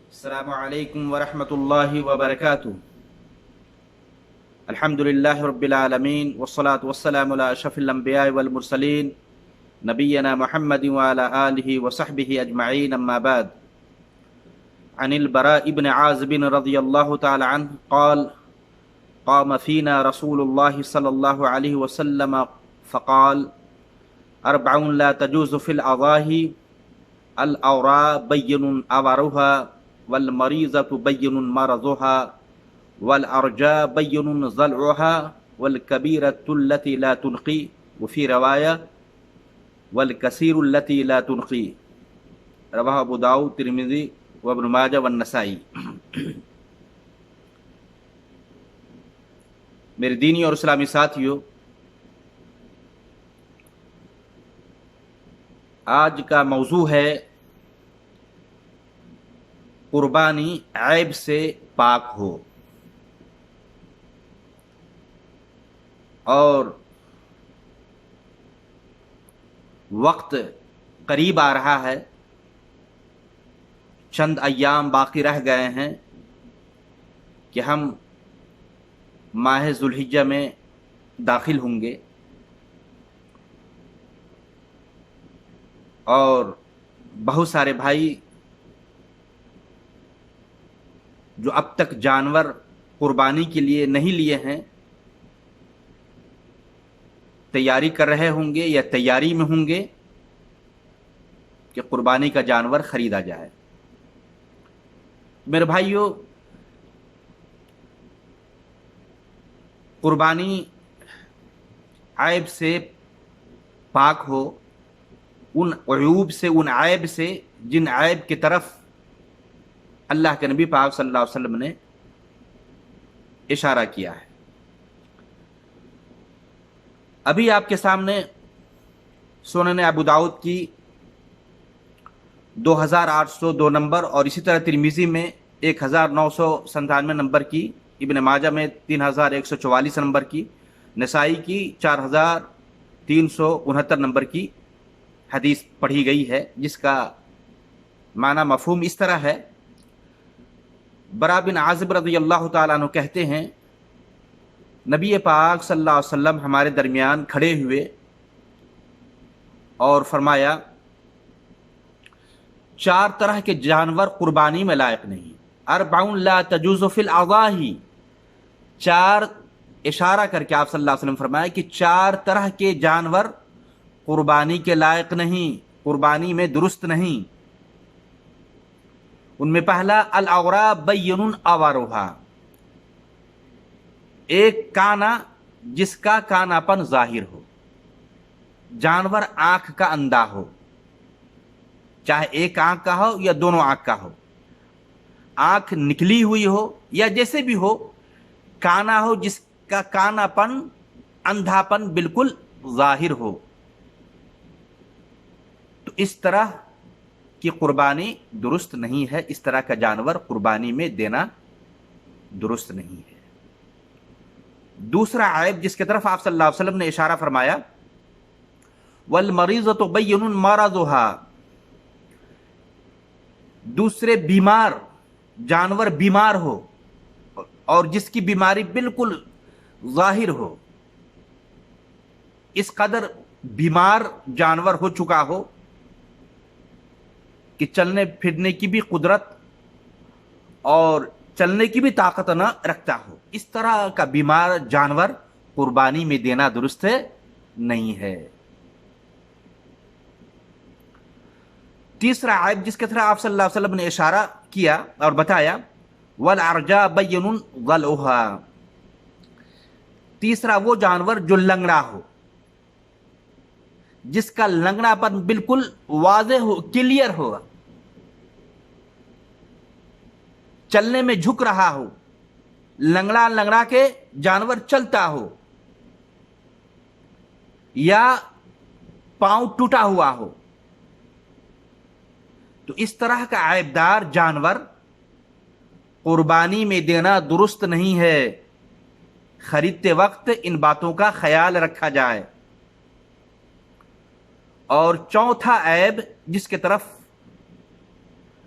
السلام علیکم ورحمۃ اللہ وبرکاتہ۔ الحمد للہ رب العالمین والصلاة والسلام علی اشرف الانبیاء والمرسلین نبینا محمد وعلی آلہ وصحبہ اجمعین، اما بعد۔ عن البراء بن عازب رضی اللہ تعالی عنہ قال قام فینا رسول اللہ صلی اللہ علیہ وسلم فقال اربع لا تجوز فی الاضاحی الاوراء بین اوارها والمریضة بین مرضها والارجاء بین ضلعها والکبیرة التي لا تنقی وفی روایہ والکثیر التي لا تنقی، رواہ ابو داؤد ترمذی وابن ماجہ والنسائی۔ میرے دینی اور اسلامی ساتھیو، آج کا موضوع ہے قربانی عیب سے پاک ہو۔ اور وقت قریب آ رہا ہے، چند ایام باقی رہ گئے ہیں کہ ہم ماہ ذوالحجہ میں داخل ہوں گے، اور بہت سارے بھائی جو اب تک جانور قربانی کے لیے نہیں لیے ہیں تیاری کر رہے ہوں گے یا تیاری میں ہوں گے کہ قربانی کا جانور خریدا جائے۔ میرے بھائیو، قربانی عیب سے پاک ہو، ان عیوب سے، ان عیب سے جن عیب کی طرف اللہ کے نبی پاک صلی اللہ علیہ وسلم نے اشارہ کیا ہے۔ ابھی آپ کے سامنے سنن ابو داؤد کی 2802 نمبر، اور اسی طرح ترمذی میں 1997 نمبر کی، ابن ماجہ میں 3144 نمبر کی، نسائی کی 4369 نمبر کی حدیث پڑھی گئی ہے، جس کا معنی مفہوم اس طرح ہے۔ براء بن عازب رضی اللہ تعالیٰ عنہ کہتے ہیں، نبی پاک صلی اللہ علیہ وسلم ہمارے درمیان کھڑے ہوئے اور فرمایا، 4 طرح کے جانور قربانی میں لائق نہیں۔ اربع لا تجوز فی الاضاحی، 4 اشارہ کر کے آپ صلی اللہ علیہ وسلم فرمایا کہ 4 طرح کے جانور قربانی کے لائق نہیں، قربانی میں درست نہیں۔ ان میں پہلا الاوراء بین اوارها، ایک کانا جس کا کانا پن ظاہر ہو، جانور آنکھ کا اندھا ہو، چاہے ایک آنکھ کا ہو یا دونوں آنکھ کا ہو، آنکھ نکلی ہوئی ہو یا جیسے بھی ہو، کانا ہو جس کا کانا پن، اندھا پن بالکل ظاہر ہو، تو اس طرح کی قربانی درست نہیں ہے، اس طرح کا جانور قربانی میں دینا درست نہیں ہے۔ دوسرا عیب جس کی طرف آپ صلی اللہ علیہ وسلم نے اشارہ فرمایا، والمریضۃ بین مرضها، دوسرے بیمار جانور بیمار ہو اور جس کی بیماری بالکل ظاہر ہو، اس قدر بیمار جانور ہو چکا ہو کہ چلنے پھرنے کی بھی قدرت اور چلنے کی بھی طاقت نہ رکھتا ہو، اس طرح کا بیمار جانور قربانی میں دینا درست نہیں ہے۔ تیسرا عیب جس کی طرح آپ صلی اللہ علیہ وسلم نے اشارہ کیا اور بتایا، والارجاء بین ضلعها، تیسرا وہ جانور جو لنگڑا ہو، جس کا لنگڑا پن بالکل واضح ہو، کلیئر ہو، چلنے میں جھک رہا ہو، لنگڑا لنگڑا کے جانور چلتا ہو، یا پاؤں ٹوٹا ہوا ہو، تو اس طرح کا عیبدار جانور قربانی میں دینا درست نہیں ہے۔ خریدتے وقت ان باتوں کا خیال رکھا جائے۔ اور چوتھا عیب جس کے طرف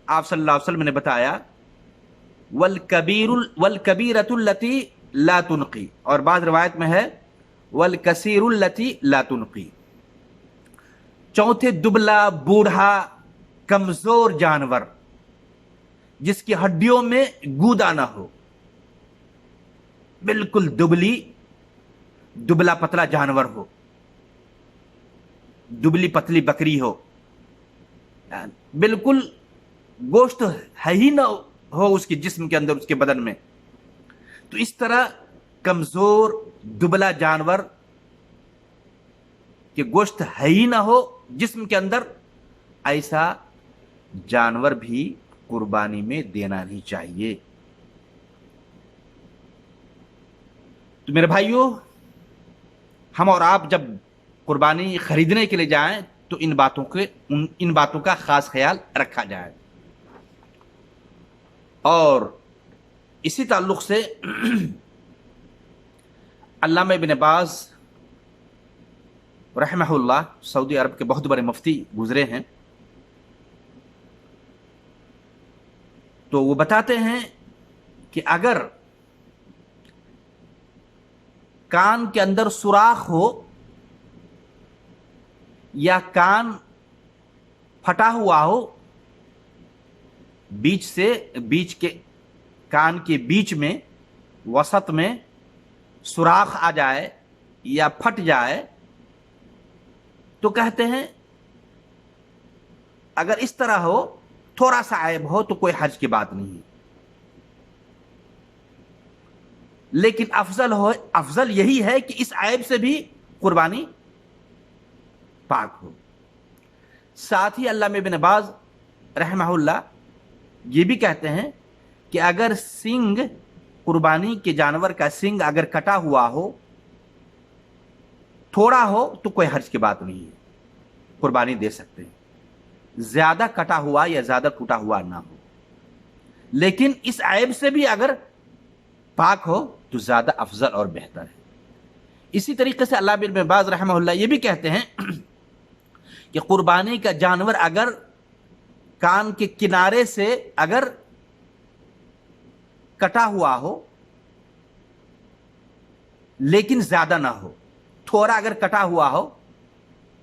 آپ صلی اللہ علیہ وسلم نے بتایا والکبیرۃ التی لا تنقی، اور بعض روایت میں ہے والکثیر التی لا تنقی۔ چوتھے، دبلا، بوڑھا، کمزور جانور جس کی ہڈیوں میں گودا نہ ہو، بالکل دبلا پتلا جانور ہو، دبلی پتلی بکری ہو، بالکل گوشت ہے ہی نہ ہو اس کے جسم کے اندر، اس کے بدن میں، تو اس طرح کمزور دبلا جانور کہ گوشت ہے ہی نہ ہو جسم کے اندر، ایسا جانور بھی قربانی میں دینا نہیں چاہیے۔ تو میرے بھائیوں، ہم اور آپ جب قربانی خریدنے کے لیے جائیں تو ان باتوں کا خاص خیال رکھا جائے۔ اور اسی تعلق سے علامہ ابن باز رحمہ اللہ، سعودی عرب کے بہت بڑے مفتی گزرے ہیں، تو وہ بتاتے ہیں کہ اگر کان کے اندر سوراخ ہو یا کان پھٹا ہوا ہو، بیچ کے کان کے بیچ میں وسط میں سوراخ آ جائے یا پھٹ جائے، تو کہتے ہیں اگر اس طرح ہو، تھوڑا سا عیب ہو، تو کوئی حرج کی بات نہیں ہے، لیکن افضل یہی ہے کہ اس عیب سے بھی قربانی پاک ہو۔ ساتھ ہی علامہ ابن باز رحمہ اللہ یہ بھی کہتے ہیں کہ اگر سنگ، قربانی کے جانور کا سنگ اگر کٹا ہوا ہو، تھوڑا ہو، تو کوئی حرج کی بات نہیں ہے، قربانی دے سکتے ہیں، زیادہ کٹا ہوا یا زیادہ ٹوٹا ہوا نہ ہو، لیکن اس عیب سے بھی اگر پاک ہو تو زیادہ افضل اور بہتر ہے۔ اسی طریقے سے علامہ ابن باز رحمہ اللہ یہ بھی کہتے ہیں کہ قربانی کا جانور اگر کان کے کنارے سے اگر کٹا ہوا ہو لیکن زیادہ نہ ہو، تھوڑا اگر کٹا ہوا ہو،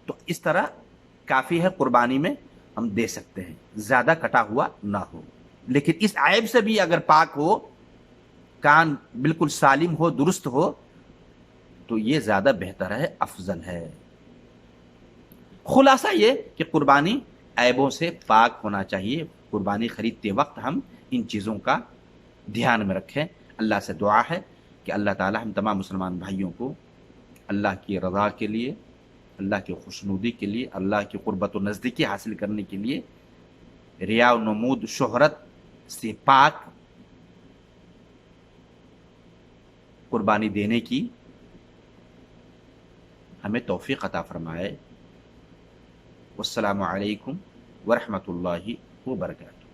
تو اس طرح کافی ہے، قربانی میں ہم دے سکتے ہیں، زیادہ کٹا ہوا نہ ہو، لیکن اس عیب سے بھی اگر پاک ہو، کان بالکل سالم ہو، درست ہو، تو یہ زیادہ بہتر ہے، افضل ہے۔ خلاصہ یہ کہ قربانی عیبوں سے پاک ہونا چاہیے۔ قربانی خریدتے وقت ہم ان چیزوں کا دھیان میں رکھیں۔ اللہ سے دعا ہے کہ اللہ تعالی ہم تمام مسلمان بھائیوں کو اللہ کی رضا کے لیے، اللہ کی خوشنودی کے لیے، اللہ کی قربت و نزدیکی حاصل کرنے کے لیے ریا و نمود، شہرت سے پاک قربانی دینے کی ہمیں توفیق عطا فرمائے۔ والسلام علیکم ورحمۃ اللہ وبرکاتہ۔